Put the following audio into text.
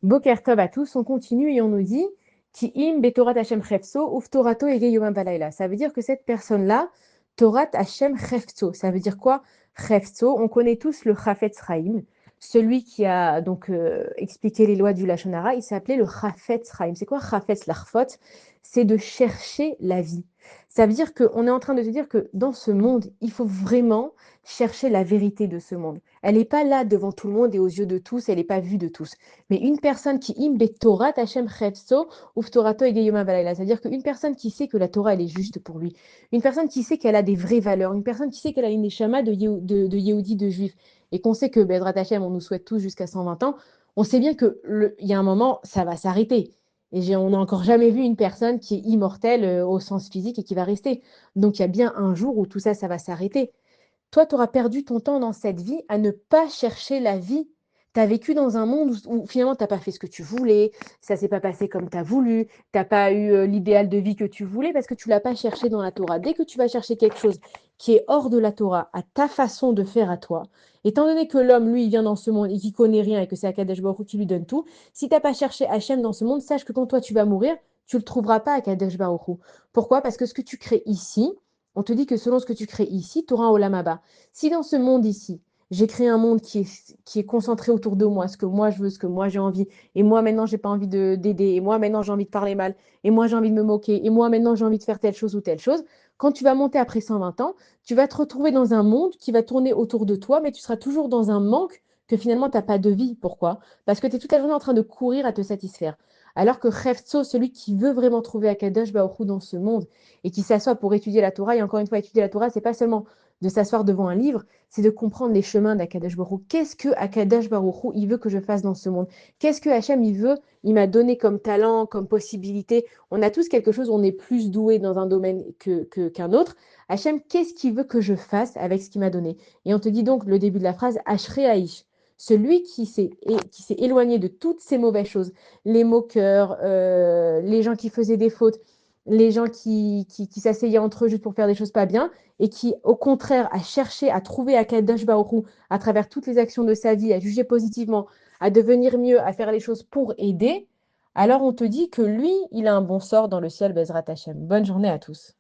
Boker Tov à tous, on continue et on nous dit Ki im betorat Hashem chefso uf torato ege yomam valayla. Ça veut dire que cette personne-là, Torat Hashem chefso. Ça veut dire quoi? Chefso, on connaît tous le Chafetz Chaim, celui qui a donc expliqué les lois du Lashon Hara, il s'appelait le Chafetz Chaim. C'est quoi Chafetz Larfot? C'est de chercher la vie. Ça veut dire qu'on est en train de se dire que dans ce monde, il faut vraiment chercher la vérité de ce monde. Elle n'est pas là devant tout le monde et aux yeux de tous, elle n'est pas vue de tous. Mais une personne qui imbe Torah Hashem chefso uf Torato egeyoma balayla, c'est-à-dire qu'une personne qui sait que la Torah elle est juste pour lui, une personne qui sait qu'elle a des vraies valeurs, une personne qui sait qu'elle a une neshama de Yehudi, de juif, et qu'on sait que Bezrat Hashem, on nous souhaite tous jusqu'à 120 ans, on sait bien que il y a un moment, ça va s'arrêter. Et on n'a encore jamais vu une personne qui est immortelle au sens physique et qui va rester. Donc il y a bien un jour où tout ça, ça va s'arrêter. Toi, tu auras perdu ton temps dans cette vie à ne pas chercher la vie. Tu as vécu dans un monde où finalement, tu n'as pas fait ce que tu voulais, ça s'est pas passé comme tu as voulu, tu n'as pas eu l'idéal de vie que tu voulais parce que tu l'as pas cherché dans la Torah. Dès que tu vas chercher quelque chose qui est hors de la Torah, à ta façon de faire à toi, étant donné que l'homme, lui, il vient dans ce monde et qu'il connaît rien et que c'est Akadosh Baruch Hu qui lui donne tout, si tu n'as pas cherché Hachem dans ce monde, sache que quand toi, tu vas mourir, tu ne le trouveras pas à Akadosh Baruch Hu. Pourquoi? Parce que ce que tu crées ici, on te dit que selon ce que tu crées ici, tu auras un Olam Haba. Si dans ce monde ici, j'ai créé un monde qui est concentré autour de moi, ce que moi je veux, ce que moi j'ai envie, et moi maintenant j'ai pas envie d'aider, et moi maintenant j'ai envie de parler mal, et moi j'ai envie de me moquer, et moi maintenant j'ai envie de faire telle chose ou telle chose, quand tu vas monter après 120 ans, tu vas te retrouver dans un monde qui va tourner autour de toi, mais tu seras toujours dans un manque que finalement tu n'as pas de vie. Pourquoi? Parce que tu es toute la journée en train de courir à te satisfaire. Alors que Khefzo, celui qui veut vraiment trouver Akadosh Baruch Hu dans ce monde et qui s'assoit pour étudier la Torah, et encore une fois, étudier la Torah, c'est pas seulement de s'asseoir devant un livre, c'est de comprendre les chemins d'Akadash Baruch Hu. Qu'est-ce que Akadash Baruch Hu, il veut que je fasse dans ce monde? Qu'est-ce que Hachem, il veut? Il m'a donné comme talent, comme possibilité. On a tous quelque chose, on est plus doué dans un domaine qu'un autre. Hachem, qu'est-ce qu'il veut que je fasse avec ce qu'il m'a donné? Et on te dit donc le début de la phrase, Ashrei Haïch. Celui qui s'est éloigné de toutes ces mauvaises choses, les moqueurs, les gens qui faisaient des fautes, les gens qui s'asseyaient entre eux juste pour faire des choses pas bien, et qui, au contraire, a cherché à trouver Akadosh Baruch Hu à travers toutes les actions de sa vie, à juger positivement, à devenir mieux, à faire les choses pour aider, alors on te dit que lui, il a un bon sort dans le ciel, Bezrat Hashem. Bonne journée à tous.